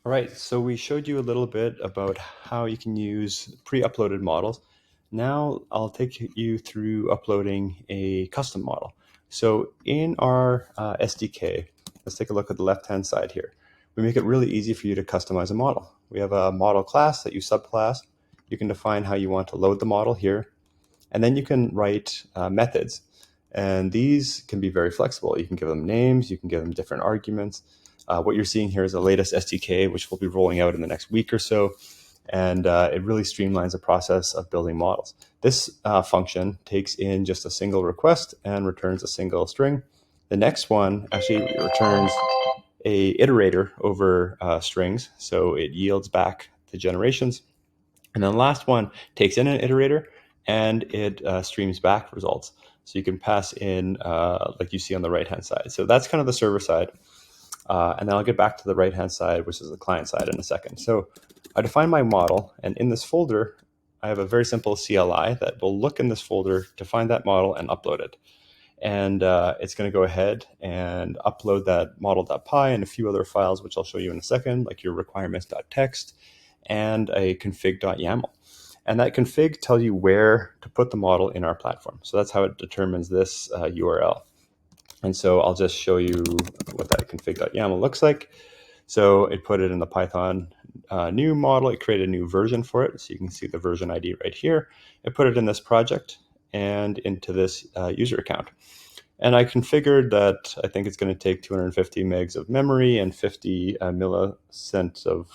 All right, so we showed you a little bit about how you can use pre-uploaded models. Now I'll take you through uploading a custom model. So in our SDK, let's take a look at the left-hand side here. We make it really easy for you to customize a model. We have a model class that you subclass. You can define how you want to load the model here, and then you can write methods. And these can be very flexible. You can give them names, you can give them different arguments. What you're seeing here is the latest SDK, which we'll be rolling out in the next week or so. And it really streamlines the process of building models. This function takes in just a single request and returns a single string. The next one actually returns a iterator over strings, so it yields back the generations. And then the last one takes in an iterator and it streams back results. So you can pass in like you see on the right-hand side. So that's kind of the server side. And then I'll get back to the right-hand side, which is the client side, in a second. So I define my model, and in this folder, I have a very simple CLI that will look in this folder to find that model and upload it. And it's going to go ahead and upload that model.py and a few other files, which I'll show you in a second, like your requirements.txt and a config.yaml. And that config tells you where to put the model in our platform. So that's how it determines this URL. And so I'll just show you what that config.yaml looks like. So it put it in the Python new model. It created a new version for it. So you can see the version ID right here. It put it in this project and into this user account. And I configured that I think it's going to take 250 megs of memory and 50 millicents of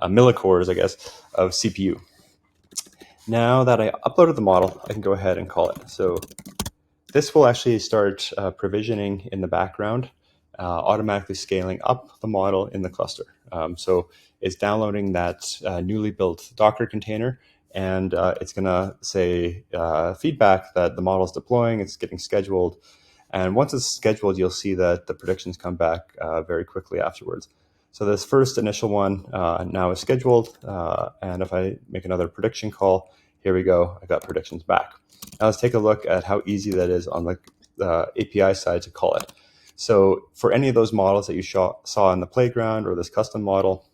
millicores, I guess, of CPU. Now that I uploaded the model, I can go ahead and call it. So this will actually start provisioning in the background, automatically scaling up the model in the cluster. So it's downloading that newly built Docker container, and it's going to say feedback that the model is deploying, it's getting scheduled. And once it's scheduled, you'll see that the predictions come back very quickly afterwards. So this first initial one now is scheduled, and if I make another prediction call, here we go, I got predictions back. Now let's take a look at how easy that is on the API side to call it. So for any of those models that you saw in the playground or this custom model,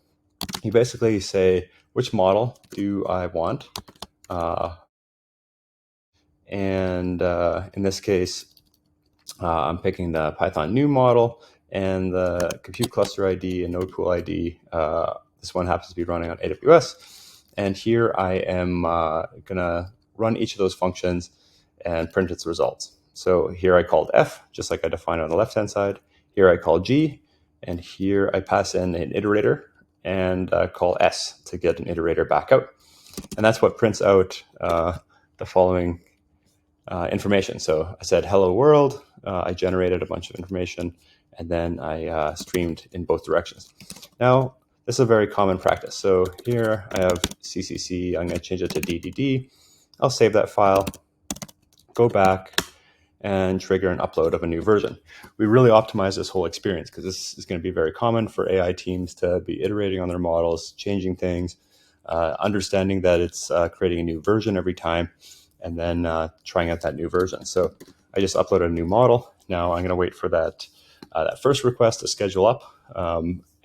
you basically say, which model do I want? In this case, I'm picking the Python new model and the compute cluster ID and node pool ID. This one happens to be running on AWS. And here I am going to run each of those functions and print its results. So here I called F, just like I defined on the left-hand side. Here I call G, and here I pass in an iterator and call S to get an iterator back out. And that's what prints out the following information. So I said, hello world. I generated a bunch of information, and then I streamed in both directions. Now, this is a very common practice. So here I have CCC. I'm going to change it to DDD. I'll save that file, go back, and trigger an upload of a new version. We really optimize this whole experience because this is going to be very common for AI teams to be iterating on their models, changing things, understanding that it's creating a new version every time, and then trying out that new version. So I just uploaded a new model. Now I'm going to wait for that first request to schedule up.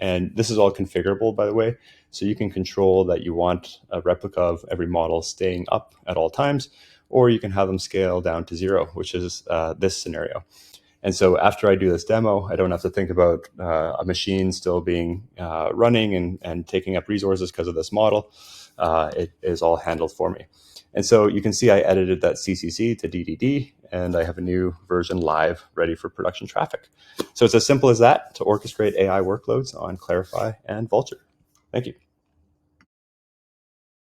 And this is all configurable, by the way. So you can control that you want a replica of every model staying up at all times, or you can have them scale down to 0, which is this scenario. And so after I do this demo, I don't have to think about a machine still being running and taking up resources because of this model. It is all handled for me. And so you can see I edited that CCC to DDD, and I have a new version live ready for production traffic. So it's as simple as that to orchestrate AI workloads on Clarifai and Vultr. Thank you.